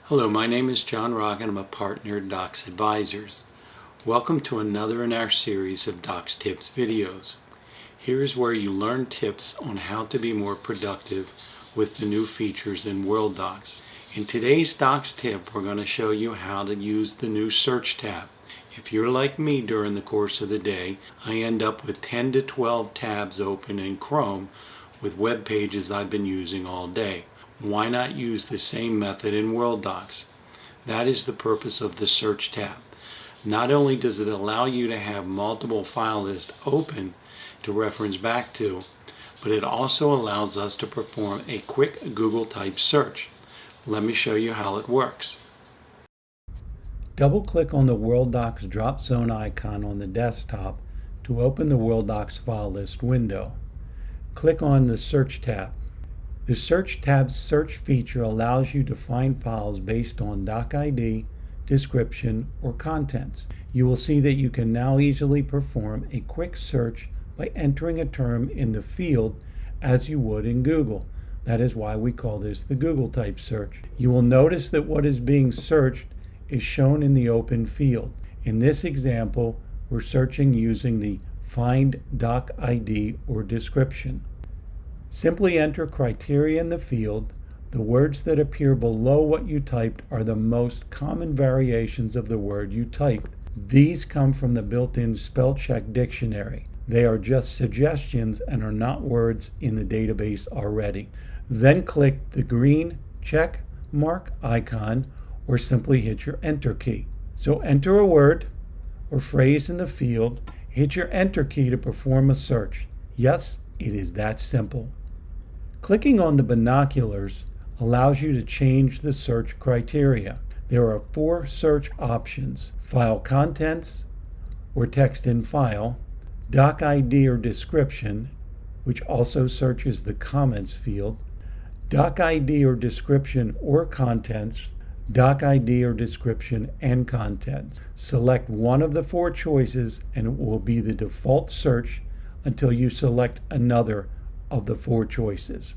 Hello, my name is John Rock and I'm a partner at DoxAdvisors. Welcome to another in our series of Dox Tips videos. Here is where you learn tips on how to be more productive with the new features in Worldox. In today's Dox Tip, we're going to show you how to use the new search tab. If you're like me during the course of the day, I end up with 10 to 12 tabs open in Chrome with web pages I've been using all day. Why not use the same method in Worldox? That is the purpose of the search tab. Not only does it allow you to have multiple file lists open to reference back to, but it also allows us to perform a quick Google type search. Let me show you how it works. Double-click on the Worldox drop zone icon on the desktop to open the Worldox file list window. Click on the Search tab. The Search tab's search feature allows you to find files based on doc ID, description, or contents. You will see that you can now easily perform a quick search by entering a term in the field as you would in Google. That is why we call this the Google type search. You will notice that what is being searched is shown in the open field. In this example, we're searching using the Find Doc ID or Description. Simply enter criteria in the field. The words that appear below what you typed are the most common variations of the word you typed. These come from the built-in spell check dictionary. They are just suggestions and are not words in the database already. Then click the green check mark icon or simply hit your enter key. So enter a word or phrase in the field, hit your enter key to perform a search. Yes, it is that simple. Clicking on the binoculars allows you to change the search criteria. There are 4 search options: file contents or text in file, doc ID or description, which also searches the comments field, doc ID or description or contents, doc ID or description and contents. Select one of the 4 choices and it will be the default search until you select another of the 4 choices.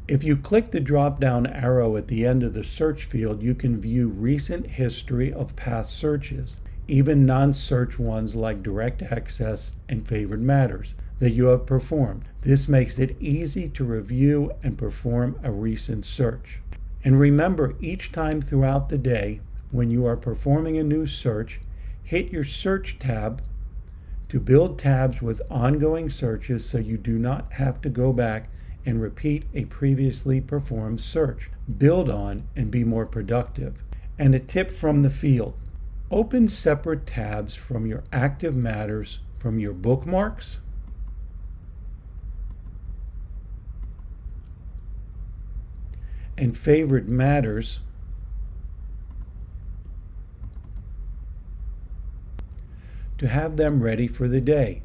If you click the drop-down arrow at the end of the search field, you can view recent history of past searches, even non-search ones like direct access and favored matters that you have performed. This makes it easy to review and perform a recent search. And remember, each time throughout the day, when you are performing a new search, hit your Search tab to build tabs with ongoing searches so you do not have to go back and repeat a previously performed search. Build on and be more productive. And a tip from the field: open separate tabs from your active matters from your bookmarks, and favorite matters to have them ready for the day.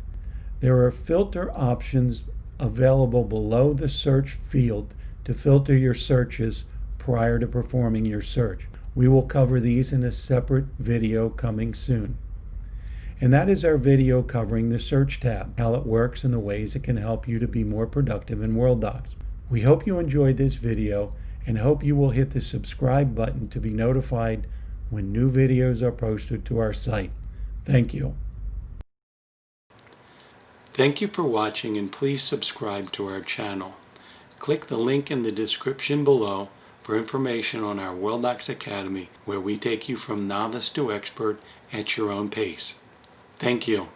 There are filter options available below the search field to filter your searches prior to performing your search. We will cover these in a separate video coming soon. And that is our video covering the search tab, how it works and the ways it can help you to be more productive in Worldox. We hope you enjoyed this video and hope you will hit the subscribe button to be notified when new videos are posted to our site. Thank you. Thank you for watching, and please subscribe to our channel. Click the link in the description below for information on our Worldox Academy, where we take you from novice to expert at your own pace. Thank you.